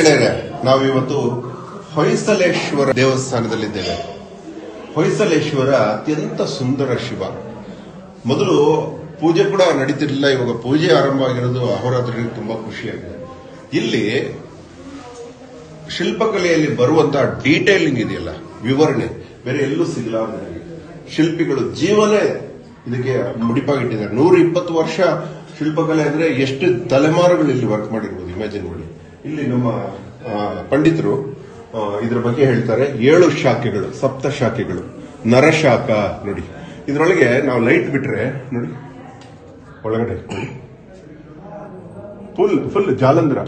ಗೆಳೆಯರೆ, ನಾವಿವತ್ತು ಹೊಯ್ಸಲೇಶ್ವರ ದೇವಸ್ಥಾನದಲ್ಲಿದ್ದೇವೆ. ಹೊಯ್ಸಲೇಶ್ವರ ಅತ್ಯಂತ ಸುಂದರ ಶಿವ. ಮೊದಲು ಪೂಜೆ ಕೂಡ ನಡೀತಿರ್ಲಿಲ್ಲ, ಇವಾಗ ಪೂಜೆ ಆರಂಭ ಆಗಿರೋದು ಅಹೋರಾತ್ರಿಗೆ ತುಂಬಾ ಖುಷಿಯಾಗಿದೆ. ಇಲ್ಲಿ ಶಿಲ್ಪಕಲೆಯಲ್ಲಿ ಬರುವಂತಹ ಡೀಟೇಲಿಂಗ್ ಇದೆಯಲ್ಲ, ವಿವರಣೆ ಬೇರೆ ಎಲ್ಲೂ ಸಿಗಲಾರ. ಶಿಲ್ಪಿಗಳು ಜೀವನೇ ಇದಕ್ಕೆ ಮುಡಿಪಾಗಿಟ್ಟಿದ್ದಾರೆ. 120 ವರ್ಷ ಶಿಲ್ಪಕಲೆ ಅಂದ್ರೆ ಎಷ್ಟು ತಲೆಮಾರುಗಳು ಇಲ್ಲಿ ವರ್ಕ್ ಮಾಡಿರ್ಬೋದು, ಇಮ್ಯಾಜಿನ್ ಮಾಡಿ. ಇಲ್ಲಿ ನಮ್ಮ ಪಂಡಿತರು ಇದ್ರ ಬಗ್ಗೆ ಹೇಳ್ತಾರೆ. 7 ಶಾಖೆಗಳು, ಸಪ್ತ ಶಾಖೆಗಳು, ನರಶಾಖ ನೋಡಿ. ಇದರೊಳಗೆ ನಾವು ಲೈಟ್ ಬಿಟ್ರೆ ನೋಡಿ, ಒಳಗಡೆ ನೋಡಿ ಫುಲ್ ಜಾಲಂಧ್ರ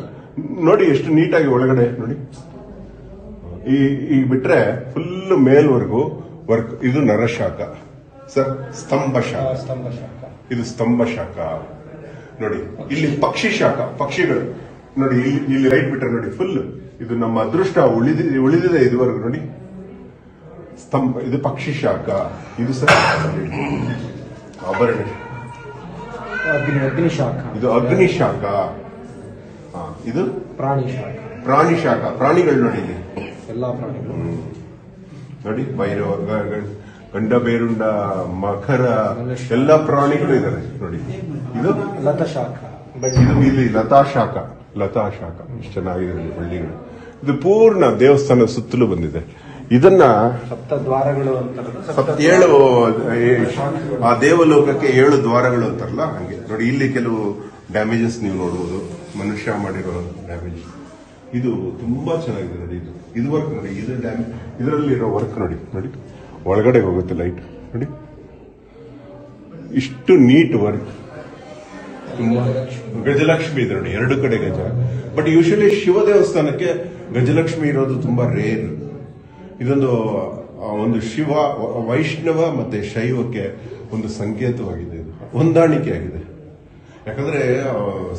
ನೋಡಿ, ಎಷ್ಟು ನೀಟಾಗಿ ಒಳಗಡೆ ನೋಡಿ. ಈ ಬಿಟ್ರೆ ಫುಲ್ ಮೇಲ್ವರೆಗೂ ವರ್ಕ್. ಇದು ನರಶಾಖ ಸರ್, ಸ್ತಂಭ ಶಾಖ. ಇದು ಸ್ತಂಭ ಶಾಖ ನೋಡಿ. ಇಲ್ಲಿ ಪಕ್ಷಿ ಶಾಖ, ಪಕ್ಷಿಗಳು ನೋಡಿ. ಇಲ್ಲಿ ಲೈಟ್ ಬಿಟ್ರೆ ನೋಡಿ ಫುಲ್. ಇದು ನಮ್ಮ ಅದೃಷ್ಟ ಉಳಿದಿದೆ ಇದುವರೆಗೂ ನೋಡಿ. ಸ್ತಂಭ, ಇದು ಪಕ್ಷಿ ಶಾಖ. ಇದು ಸರ್ ಆಭರಣ, ಅಗ್ನಿಶಾಖ. ಇದು ಅಗ್ನಿಶಾಖ. ಇದು ಪ್ರಾಣಿ ಶಾಖ. ಪ್ರಾಣಿಗಳು ನೋಡಿ, ಇಲ್ಲಿ ಎಲ್ಲಾ ಪ್ರಾಣಿಗಳು ನೋಡಿ. ಭೈರವ, ಗಂಡ ಬೇರುಂಡ, ಮಕರ, ಎಲ್ಲ ಪ್ರಾಣಿಗಳು ಇದಾರೆ ನೋಡಿ. ಇದು ಲತಾಶಾಖ. ಇದು ಇಲ್ಲಿ ಲತಾಶಾಖ. ಇಷ್ಟು ಚೆನ್ನಾಗಿದೆ ಹಳ್ಳಿಗಳು. ಇದು ಪೂರ್ಣ ದೇವಸ್ಥಾನ ಸುತ್ತಲೂ ಬಂದಿದೆ. ಇದನ್ನ ಸಪ್ತದ್ವಾರಗಳು ಅಂತಾರಲ್ಲ, 7 ಆ ದೇವಲೋಕಕ್ಕೆ 7 ದ್ವಾರಗಳು ಅಂತಾರಲ್ಲ, ಹಂಗೆ ನೋಡಿ. ಇಲ್ಲಿ ಕೆಲವು ಡ್ಯಾಮೇಜಸ್ ನೀವು ನೋಡಬಹುದು, ಮನುಷ್ಯ ಮಾಡಿರೋ ಡ್ಯಾಮೇಜ್. ಇದು ತುಂಬಾ ಚೆನ್ನಾಗಿದೆ ನೋಡಿ. ಇದು ವರ್ಕ್ ನೋಡಿ. ಇದು ಡ್ಯಾಮೇಜ್, ಇದರಲ್ಲಿರೋ ವರ್ಕ್ ನೋಡಿ. ಒಳಗಡೆ ಹೋಗುತ್ತೆ ಲೈಟ್ ನೋಡಿ. ಇಷ್ಟು ನೀಟ್ ವರ್ಕ್. ತುಂಬಾ ಗಜಲಕ್ಷ್ಮಿ ಇದೆ ನೋಡಿ, 2 ಕಡೆ ಗಜ. ಬಟ್ ಯೂಶಲಿ ಶಿವ ದೇವಸ್ಥಾನಕ್ಕೆ ಗಜಲಕ್ಷ್ಮಿ ಇರೋದು ತುಂಬಾ ರೇರ್. ಒಂದು ಶಿವ, ವೈಷ್ಣವ ಮತ್ತೆ ಶೈವಕ್ಕೆ ಒಂದು ಸಂಕೇತವಾಗಿದೆ, ಇದು ಹೊಂದಾಣಿಕೆ ಆಗಿದೆ. ಯಾಕಂದ್ರೆ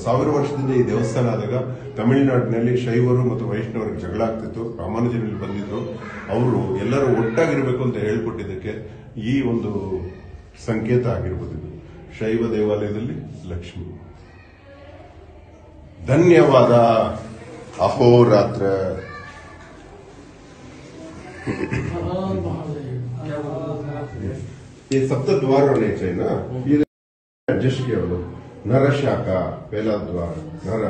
1000 ವರ್ಷದಿಂದ ಈ ದೇವಸ್ಥಾನ ಆದಾಗ ತಮಿಳುನಾಡಿನಲ್ಲಿ ಶೈವರು ಮತ್ತು ವೈಷ್ಣವರಿಗೆ ಜಗಳ ಆಗ್ತಿತ್ತು. ರಾಮಾನುಜನಲ್ಲಿ ಬಂದಿದ್ರು, ಅವರು ಎಲ್ಲರೂ ಒಟ್ಟಾಗಿರ್ಬೇಕು ಅಂತ ಹೇಳ್ಕೊಟ್ಟಿದ್ದಕ್ಕೆ ಈ ಒಂದು ಸಂಕೇತ ಆಗಿರ್ಬೋದು. ಇದು ಶೈವ ದೇವಾಲಯದಲ್ಲಿ ಲಕ್ಷ್ಮಿ. ಧನ್ಯವಾದ. ಅಹೋರಾತ್ರ. ये सप्तद्वार होने चाहिए ना, ये एडजस्ट किया नर शाखा, पहला द्वार नर,